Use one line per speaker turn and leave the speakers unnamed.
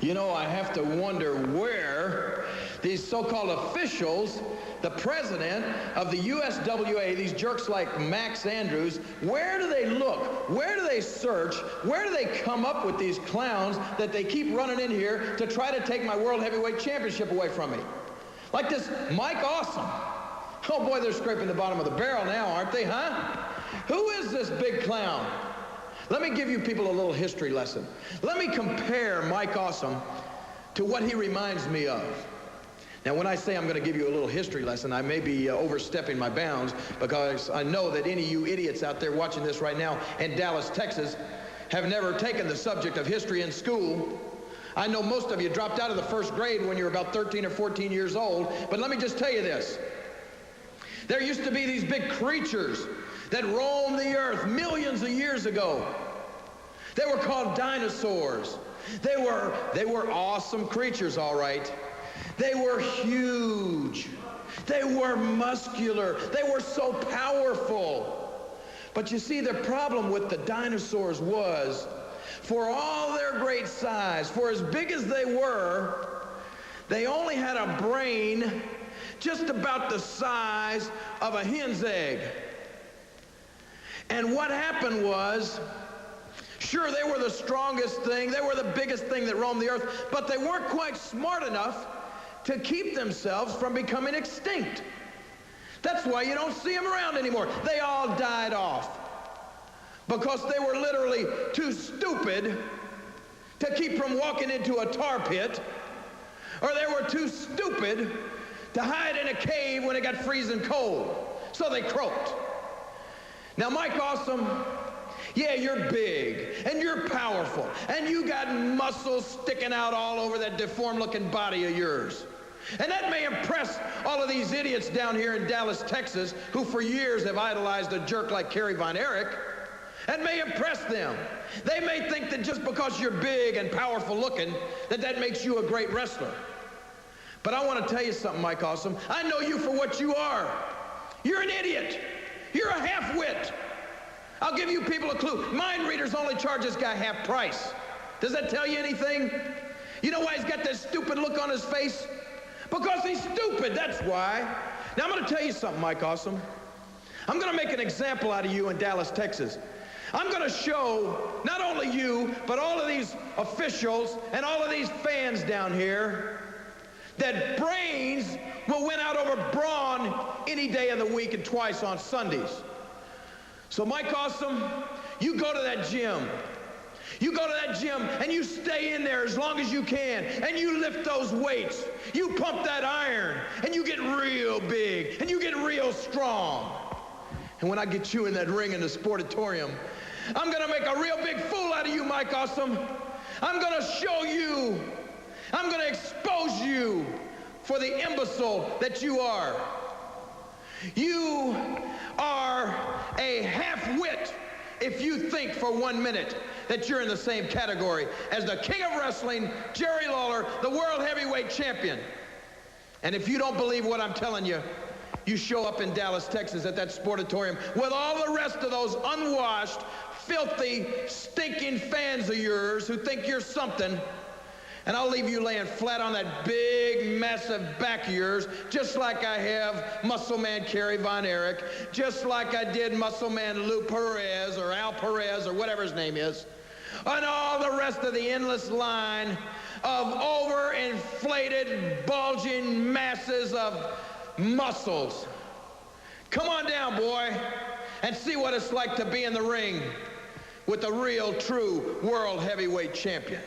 You know, I have to wonder where these so-called officials, the president of the USWA, these jerks like Max Andrews, where do they look? Where do they search? Where do they come up with these clowns that they keep running in here to try to take my World Heavyweight Championship away from me? Like this Mike Awesome. Oh boy, they're scraping the bottom of the barrel now, aren't they, huh? Who is this big clown? Let me give you people a little history lesson. Let me compare Mike Awesome to what he reminds me of. Now, when I say I'm going to give you a little history lesson, I may be overstepping my bounds, because I know that any of you idiots out there watching this right now in Dallas, Texas, have never taken the subject of history in school. I know most of you dropped out of the first grade when you were about 13 or 14 years old, but let me just tell you this. There used to be these big creatures that roamed the earth millions of years ago. They were called dinosaurs. They were awesome creatures, all right. They were huge. They were muscular. They were so powerful. But you see, the problem with the dinosaurs was, for all their great size, for as big as they were, they only had a brain just about the size of a hen's egg. And what happened was, sure, they were the strongest thing, they were the biggest thing that roamed the earth, but they weren't quite smart enough to keep themselves from becoming extinct. That's why you don't see them around anymore. They all died off because they were literally too stupid to keep from walking into a tar pit, or they were too stupid to hide in a cave when it got freezing cold. So they croaked. Now, Mike Awesome, yeah, you're big, and you're powerful, and you got muscles sticking out all over that deformed-looking body of yours. And that may impress all of these idiots down here in Dallas, Texas, who for years have idolized a jerk like Kerry Von Erich. That may impress them. They may think that just because you're big and powerful-looking, that makes you a great wrestler. But I want to tell you something, Mike Awesome. I know you for what you are. You're an idiot. You're a half-wit. I'll give you people a clue. Mind readers only charge this guy half price. Does that tell you anything? You know why he's got that stupid look on his face? Because he's stupid, that's why. Now, I'm going to tell you something, Mike Awesome. I'm going to make an example out of you in Dallas, Texas. I'm going to show not only you, but all of these officials and all of these fans down here that brains will win out over brawn any day of the week and twice on Sundays. So, Mike Awesome, you go to that gym. You go to that gym and you stay in there as long as you can, and you lift those weights. You pump that iron, and you get real big, and you get real strong. And when I get you in that ring in the sportatorium, I'm going to make a real big fool out of you, Mike Awesome. I'm going to show you. I'm going to expose you for the imbecile that you are. You are a half-wit if you think for 1 minute that you're in the same category as the king of wrestling, Jerry Lawler, the world heavyweight champion. And if you don't believe what I'm telling you, you show up in Dallas, Texas at that sportatorium with all the rest of those unwashed, filthy, stinking fans of yours who think you're something, and I'll leave you laying flat on that big, massive back of yours, just like I have Muscle Man Kerry Von Erich, just like I did Muscle Man Lou Perez or Al Perez or whatever his name is, and all the rest of the endless line of overinflated, bulging masses of muscles. Come on down, boy, and see what it's like to be in the ring with the real, true world heavyweight champion.